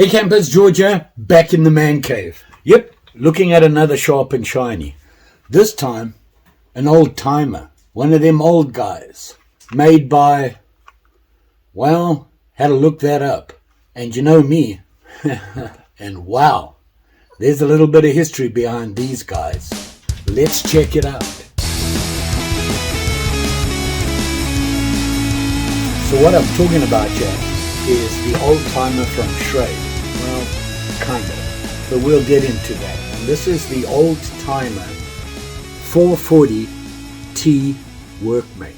Hey campers, Georgia, back in the man cave. Yep, looking at another sharp and shiny. This time, an old timer. One of them old guys. Made by, well, had to look that up. And you know me. And wow, there's a little bit of history behind these guys. Let's check it out. So what I'm talking about, Jack, is the old timer from Schrade. Well, kind of, but we'll get into that. And this is the old timer 440T Workmate.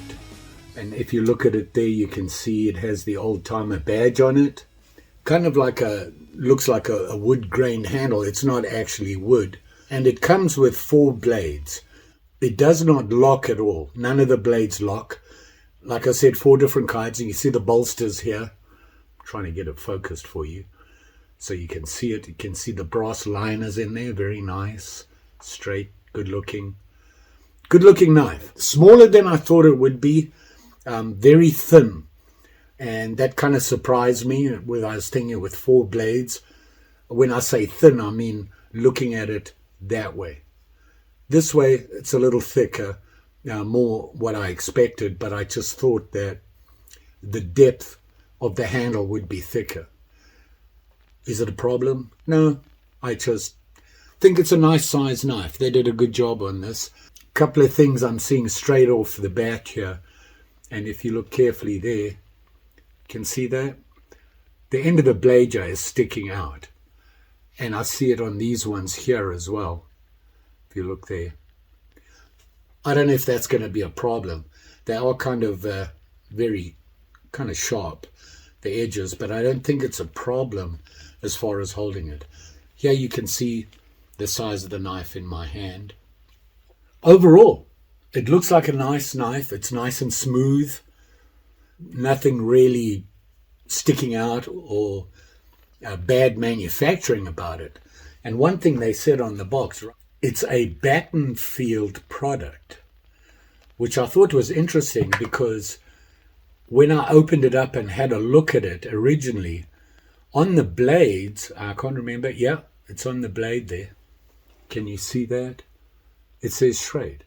And if you look at it there, you can see it has the old timer badge on it. Kind of like looks like a wood grain handle. It's not actually wood. And it comes with 4 blades. It does not lock at all. None of the blades lock. Like I said, 4 different kinds. And you see the bolsters here. I'm trying to get it focused for you so you can see it. You can see the brass liners in there. Very nice. Straight. Good looking. Good looking knife. Smaller than I thought it would be. Very thin. And that kind of surprised me when I was thinking with 4 blades. When I say thin, I mean looking at it that way. This way, it's a little thicker. More what I expected, but I just thought that the depth of the handle would be thicker. Is it a problem? No, I just think it's a nice size knife. They did a good job on this. A couple of things I'm seeing straight off the bat here, and if you look carefully there, you can see that the end of the blade is sticking out, and I see it on these ones here as well. If you look there, I don't know if that's going to be a problem. They are kind of very kind of sharp, the edges, but I don't think it's a problem as far as holding it. Here you can see the size of the knife in my hand. Overall, it looks like a nice knife. It's nice and smooth. Nothing really sticking out or bad manufacturing about it. And one thing they said on the box, it's a Battenfield product, which I thought was interesting because when I opened it up and had a look at it originally, on the blades, I can't remember, yeah, it's on the blade there. Can you see that? It says Schrade.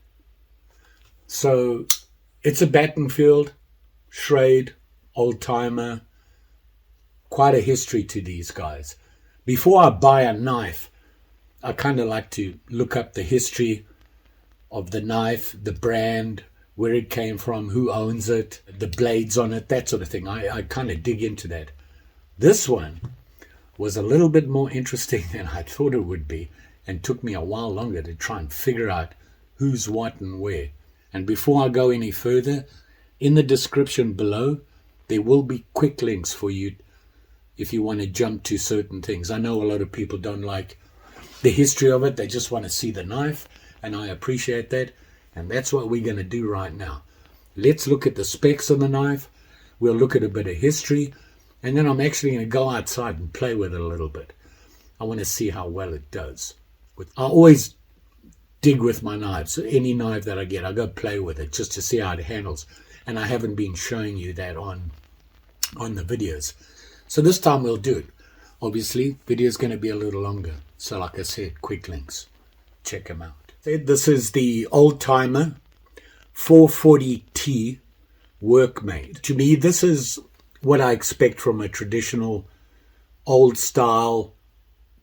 So it's a Battenfield, Schrade, old timer, quite a history to these guys. Before I buy a knife, I kind of like to look up the history of the knife, the brand, where it came from, who owns it, the blades on it, that sort of thing. I kind of dig into that. This one was a little bit more interesting than I thought it would be, and took me a while longer to try and figure out who's what and where. And before I go any further, in the description below, there will be quick links for you if you want to jump to certain things. I know a lot of people don't like the history of it. They just want to see the knife, and I appreciate that. And that's what we're going to do right now. Let's look at the specs of the knife. We'll look at a bit of history. And then I'm actually going to go outside and play with it a little bit. I want to see how well it does. I always dig with my knives. Any knife that I get, I go play with it just to see how it handles. And I haven't been showing you that on the videos. So this time we'll do it. Obviously, video is going to be a little longer. So like I said, quick links. Check them out. This is the old timer 440T Workmate. To me, this is what I expect from a traditional old style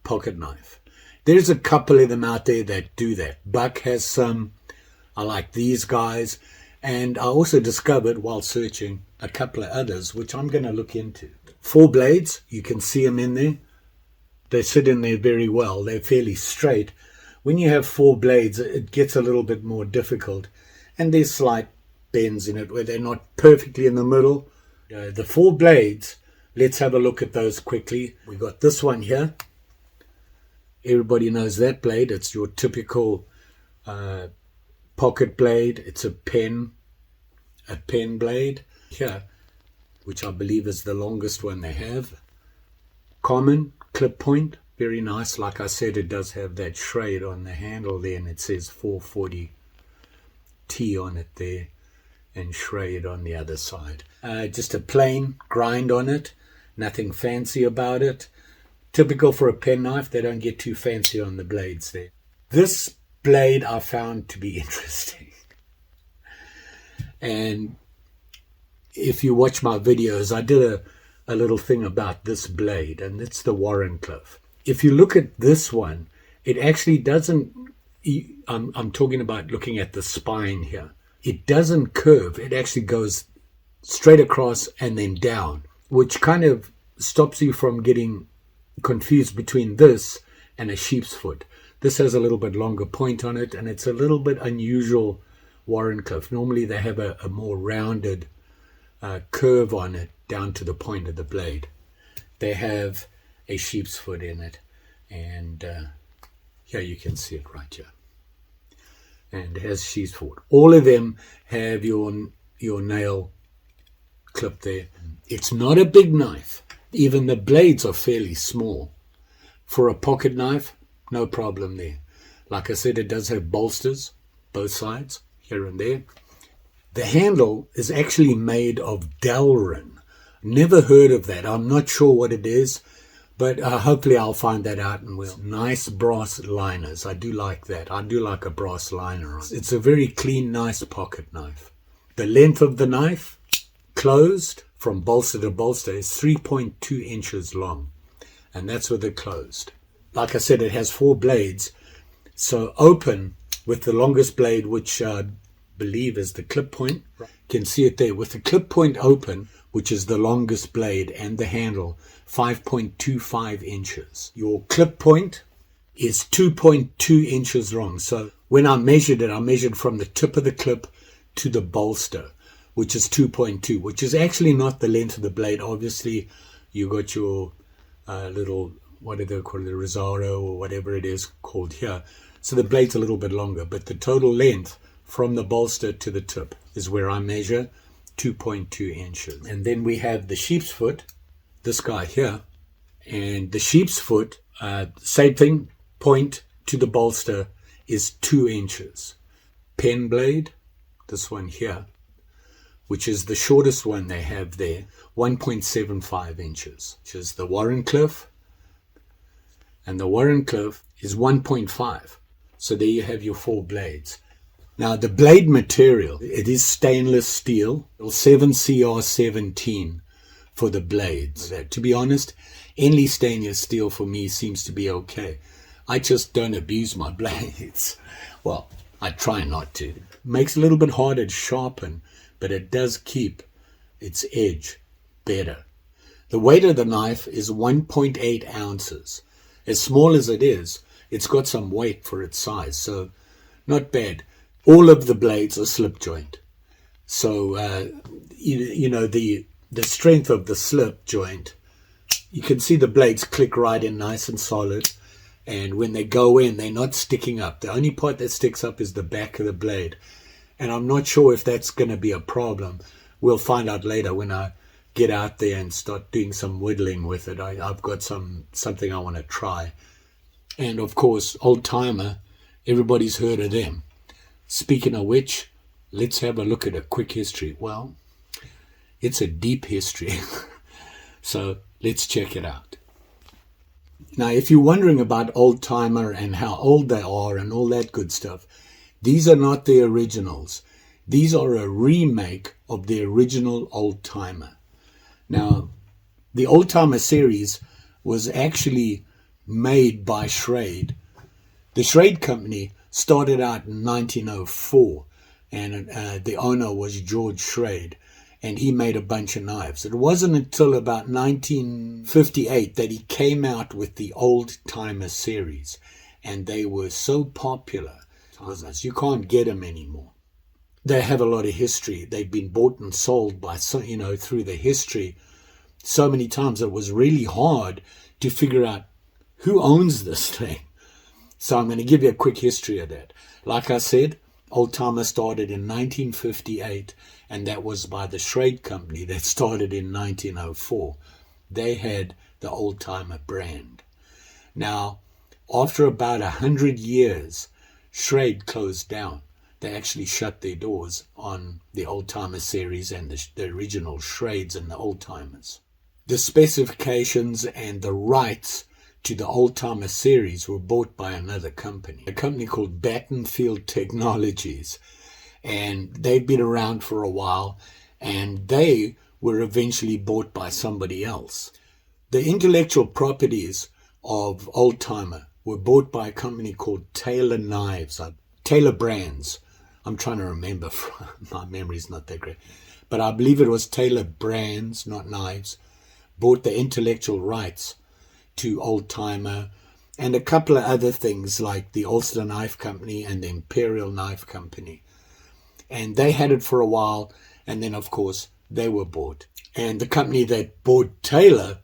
pocket knife. There's a couple of them out there that do that. Buck has some. I like these guys. And I also discovered while searching a couple of others, which I'm going to look into. 4 blades. You can see them in there. They sit in there very well. They're fairly straight. When you have 4 blades, it gets a little bit more difficult. And there's slight bends in it where they're not perfectly in the middle. The 4 blades, let's have a look at those quickly. We got this one here. Everybody knows that blade. It's your typical pocket blade. It's a pen blade here, which I believe is the longest one they have. Common clip point. Very nice. Like I said, it does have that Schrade on the handle there, and it says 440T on it there, and Schrade on the other side. Just a plain grind on it. Nothing fancy about it. Typical for a penknife, they don't get too fancy on the blades there. This blade I found to be interesting. And if you watch my videos, I did a little thing about this blade, and it's the Wharncliffe. If you look at this one, it actually doesn't, I'm talking about looking at the spine here. It doesn't curve. It actually goes straight across and then down, which kind of stops you from getting confused between this and a sheep's foot. This has a little bit longer point on it, and it's a little bit unusual Wharncliffe. Normally they have a more rounded curve on it down to the point of the blade. They have a sheep's foot in it, and here you can see it right here. And it has sheep's foot. All of them have your nail clip there. It's not a big knife. Even the blades are fairly small. For a pocket knife, no problem there. Like I said, it does have bolsters, both sides, here and there. The handle is actually made of Delrin. Never heard of that. I'm not sure what it is, but hopefully I'll find that out and we'll. Nice brass liners. I do like that. I do like a brass liner. It's a very clean, nice pocket knife. The length of the knife, closed, from bolster to bolster, is 3.2 inches long. And that's with it closed. Like I said, it has 4 blades. So open with the longest blade, which I believe is the clip point. You can see it there. With the clip point open, which is the longest blade, and the handle, 5.25 inches. Your clip point is 2.2 inches long. So when I measured it, I measured from the tip of the clip to the bolster, which is 2.2, which is actually not the length of the blade. Obviously, you got your little, what do they call it, the Rosaro or whatever it is called here. So the blade's a little bit longer, but the total length from the bolster to the tip is where I measure 2.2 inches. And then we have the sheep's foot, this guy here, and the sheep's foot, same thing, point to the bolster is 2 inches. Pen blade, this one here, which is the shortest one they have there, 1.75 inches, which is the Wharncliffe, and the Wharncliffe is 1.5. So there you have your 4 blades. Now the blade material, it is stainless steel, 7CR17 for the blades. To be honest, any stainless steel for me seems to be okay. I just don't abuse my blades. Well, I try not to. It makes it a little bit harder to sharpen, but it does keep its edge better. The weight of the knife is 1.8 ounces. As small as it is, it's got some weight for its size, so not bad. All of the blades are slip joint. So, you know, the strength of the slip joint, you can see the blades click right in nice and solid. And when they go in, they're not sticking up. The only part that sticks up is the back of the blade. And I'm not sure if that's going to be a problem. We'll find out later when I get out there and start doing some whittling with it. I've got something I want to try. And of course, Old Timer, everybody's heard of them. Speaking of which, let's have a look at a quick history. Well, it's a deep history. So let's check it out. Now, if you're wondering about Old Timer and how old they are and all that good stuff, these are not the originals. These are a remake of the original Old Timer. Now, the Old Timer series was actually made by Schrade. The Schrade company started out in 1904, and the owner was George Schrade, and he made a bunch of knives. It wasn't until about 1958 that he came out with the Old Timer series, and they were so popular. You can't get them anymore. They have a lot of history. They've been bought and sold by, through the history so many times it was really hard to figure out who owns this thing. So I'm going to give you a quick history of that. Like I said, Old Timer started in 1958, and that was by the Schrade company that started in 1904. They had the Old Timer brand. Now, after about 100 years, Schrade closed down. They actually shut their doors on the Old Timer series and the original Schrades and the Old Timers. The specifications and the rights to the Old Timer series were bought by another company, a company called Battenfield Technologies. And they've been around for a while, and they were eventually bought by somebody else. The intellectual properties of Old Timer were bought by a company called Taylor Knives, Taylor Brands. I'm trying to remember, my memory's not that great. But I believe it was Taylor Brands, not Knives, bought the intellectual rights to Old Timer and a couple of other things like the Ulster Knife Company and the Imperial Knife Company. And they had it for a while, and then, of course, they were bought. And the company that bought Taylor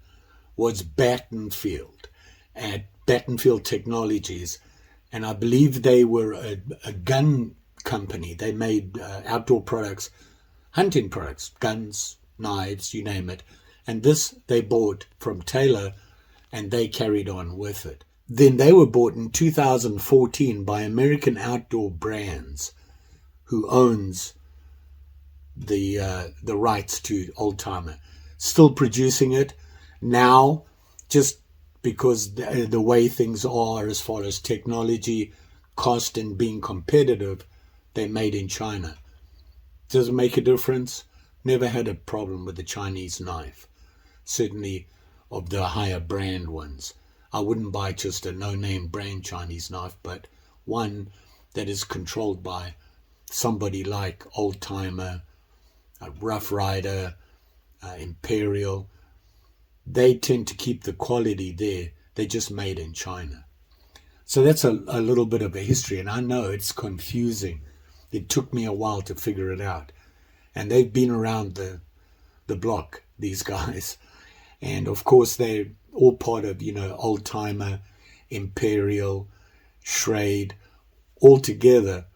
was Battenfield, at Battenfield Technologies. And I believe they were a gun company. They made outdoor products, hunting products, guns, knives, you name it. And this they bought from Taylor, and they carried on with it. Then they were bought in 2014 by American Outdoor Brands, who owns the rights to Old Timer. Still producing it now, just because the way things are as far as technology, cost, and being competitive, they're made in China. Does it make a difference? Never had a problem with the Chinese knife. Certainly of the higher brand ones. I wouldn't buy just a no-name brand Chinese knife, but one that is controlled by somebody like Old Timer, Rough Rider, Imperial. They tend to keep the quality there. They're just made in China. So that's a little bit of a history, and I know it's confusing. It took me a while to figure it out. And they've been around the block, these guys. And of course, they're all part of, Old Timer, Imperial, Schrade, all together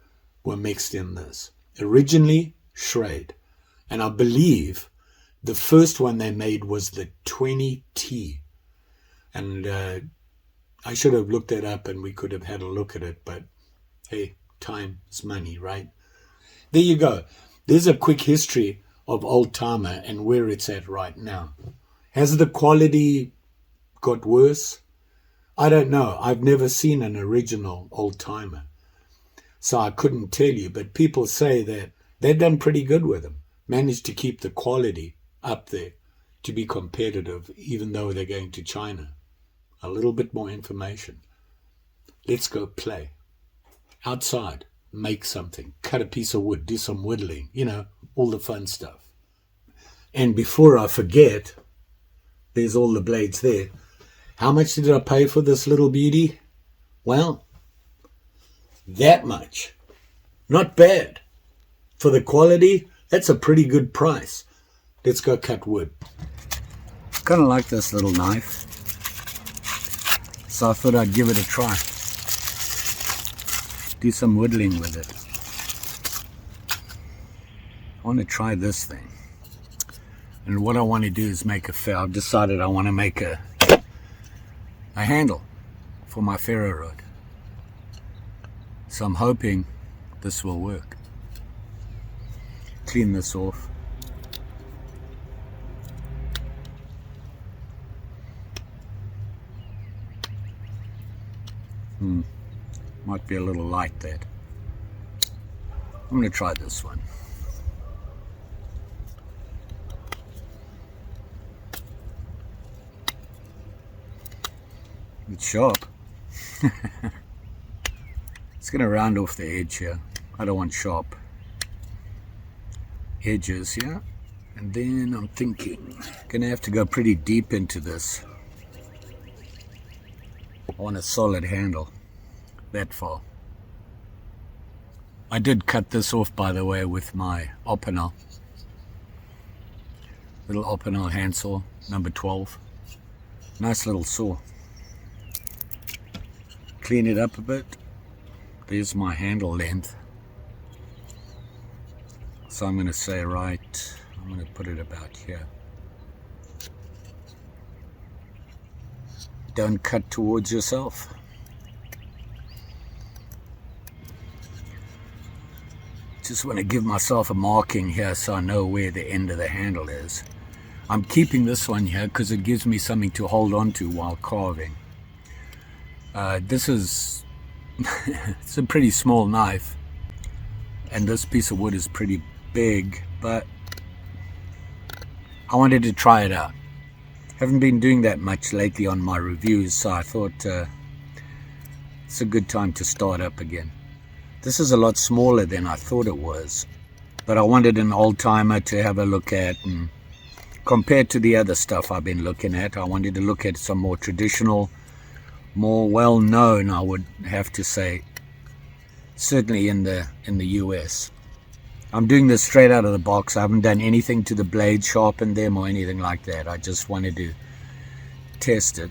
were mixed in this. Originally, Schrade. And I believe the first one they made was the 20T. And I should have looked that up and we could have had a look at it. But hey, time is money, right? There you go. There's a quick history of Old Timer and where it's at right now. Has the quality got worse? I don't know. I've never seen an original Old Timer, so I couldn't tell you. But people say that they've done pretty good with them, managed to keep the quality up there to be competitive, even though they're going to China. A little bit more information. Let's go play. Outside, make something, cut a piece of wood, do some whittling, all the fun stuff. And before I forget, there's all the blades there. How much did I pay for this little beauty? Well, that much. Not bad. For the quality, that's a pretty good price. Let's go cut wood. Kind of like this little knife, so I thought I'd give it a try. Do some whittling with it. I want to try this thing. And what I want to do is I've decided I want to make a handle for my ferro rod. So I'm hoping this will work. Clean this off. Might be a little light that. I'm going to try this one. It's sharp. It's going to round off the edge here. I don't want sharp edges here. And then I'm thinking, going to have to go pretty deep into this. I want a solid handle that far. I did cut this off, by the way, with my Opinel. Little Opinel handsaw, number 12. Nice little saw. Clean it up a bit. There's my handle length. So I'm going to say I'm going to put it about here. Don't cut towards yourself. Just want to give myself a marking here so I know where the end of the handle is. I'm keeping this one here because it gives me something to hold on to while carving. This is it's a pretty small knife, and this piece of wood is pretty big, but I wanted to try it out. Haven't been doing that much lately on my reviews, so I thought it's a good time to start up again. This is a lot smaller than I thought it was, but I wanted an old timer to have a look at, and compared to the other stuff I've been looking at, I wanted to look at some more traditional, more well-known, I would have to say, certainly in the US. I'm doing this straight out of the box. I haven't done anything to the blade, sharpened them or anything like that. I just wanted to test it.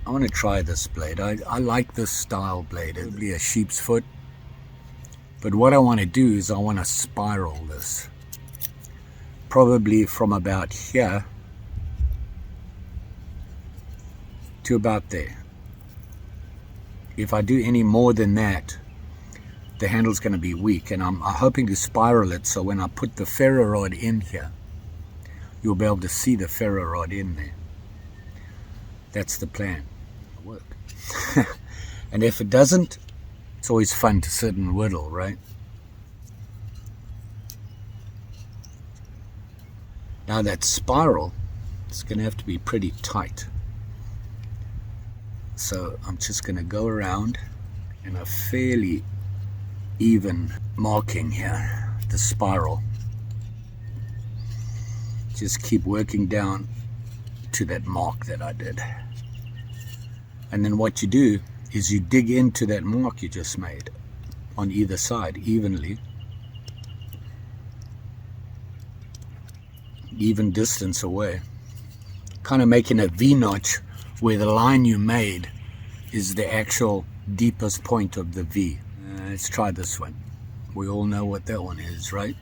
I want to try this blade. I like this style blade. It'll be a sheep's foot. But what I want to do is I want to spiral this. Probably from about here to about there. If I do any more than that, the handle's going to be weak, and I'm hoping to spiral it so when I put the ferro rod in here, you'll be able to see the ferro rod in there. That's the plan. It'll work. And if it doesn't, it's always fun to sit and whittle, right? Now that spiral, it's going to have to be pretty tight. So I'm just going to go around in a fairly even marking here, the spiral. Just keep working down to that mark that I did. And then what you do is you dig into that mark you just made on either side evenly. Even distance away. Kind of making a V-notch where the line you made is the actual deepest point of the V. Let's try this one. We all know what that one is, right?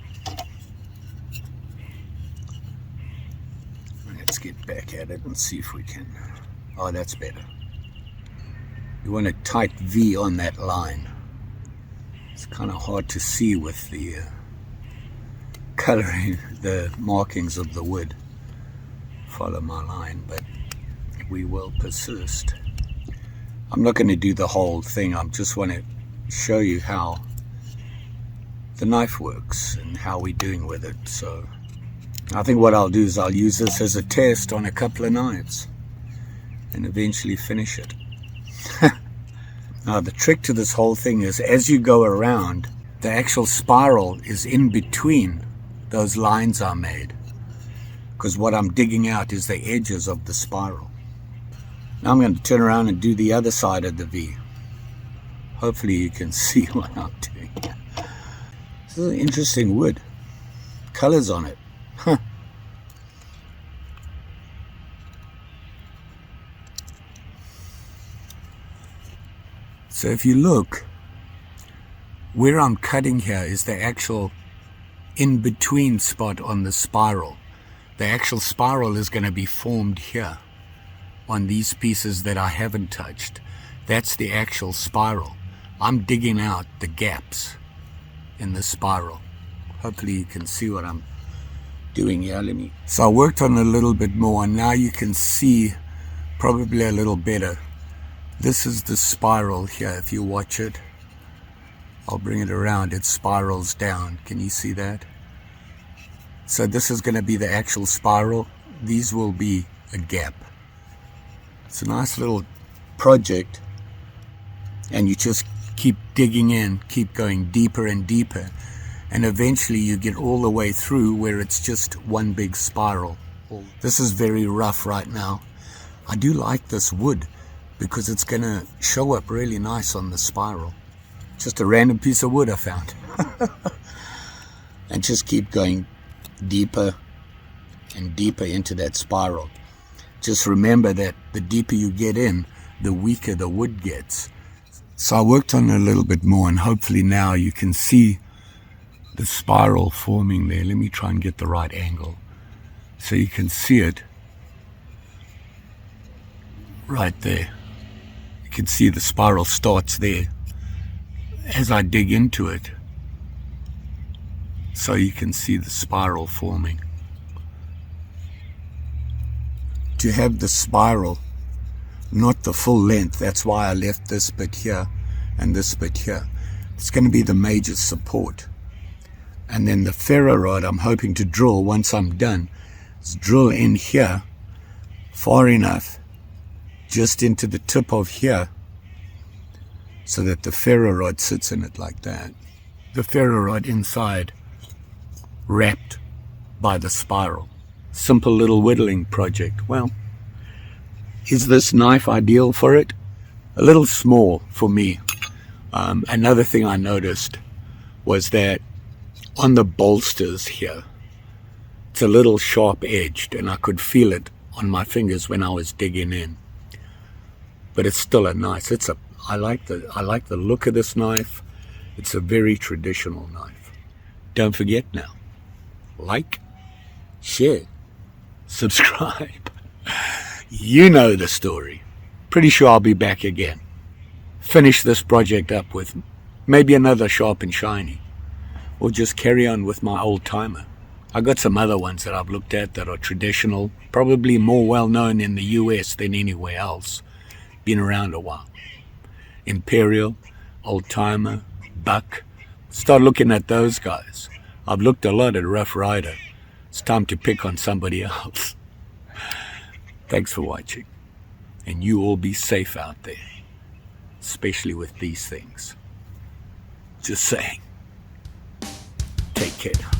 Let's get back at it and see if we can. Oh, that's better. You want a tight V on that line. It's kind of hard to see with the coloring, the markings of the wood. Follow my line, but we will persist. I'm not going to do the whole thing. I just want to show you how the knife works and how we're doing with it. So I think what I'll do is I'll use this as a test on a couple of knives and eventually finish it. Now the trick to this whole thing is as you go around, the actual spiral is in between those lines I made, because what I'm digging out is the edges of the spiral. Now I'm going to turn around and do the other side of the V. Hopefully you can see what I'm doing. This is an interesting wood. Colors on it. Huh. So if you look, where I'm cutting here is the actual in-between spot on the spiral. The actual spiral is going to be formed here on these pieces that I haven't touched. That's the actual spiral. I'm digging out the gaps in the spiral. Hopefully you can see what I'm doing here. So I worked on it a little bit more, and now you can see probably a little better. This is the spiral here. If you watch it, I'll bring it around. It spirals down. Can you see that? So this is going to be the actual spiral. These will be a gap. It's a nice little project, and you just keep digging in, keep going deeper and deeper, and eventually you get all the way through where it's just one big spiral. This is very rough right now. I do like this wood because it's going to show up really nice on the spiral. Just a random piece of wood I found. And just keep going deeper and deeper into that spiral. Just remember that the deeper you get in, the weaker the wood gets. So I worked on it a little bit more, and hopefully now you can see the spiral forming there. Let me try and get the right angle so you can see it right there. You can see the spiral starts there as I dig into it. So you can see the spiral forming. To have the spiral not the full length. That's why I left this bit here and this bit here. It's going to be the major support. And then the ferro rod I'm hoping to drill once I'm done is drill in here far enough just into the tip of here so that the ferro rod sits in it like that. The ferro rod inside wrapped by the spiral. Simple little whittling project. Well, is this knife ideal for it? A little small for me. Another thing I noticed was that on the bolsters here, it's a little sharp edged, and I could feel it on my fingers when I was digging in. But it's still a nice. I like the look of this knife. It's a very traditional knife. Don't forget now, like, share, subscribe. You know the story. Pretty sure I'll be back again. Finish this project up with maybe another sharp and shiny, or just carry on with my old timer. I got some other ones that I've looked at that are traditional, probably more well known in the US than anywhere else. Been around a while. Imperial, old timer, buck. Start looking at those guys. I've looked a lot at Rough Rider. It's time to pick on somebody else. Thanks for watching. And you all be safe out there, especially with these things. Just saying. Take care.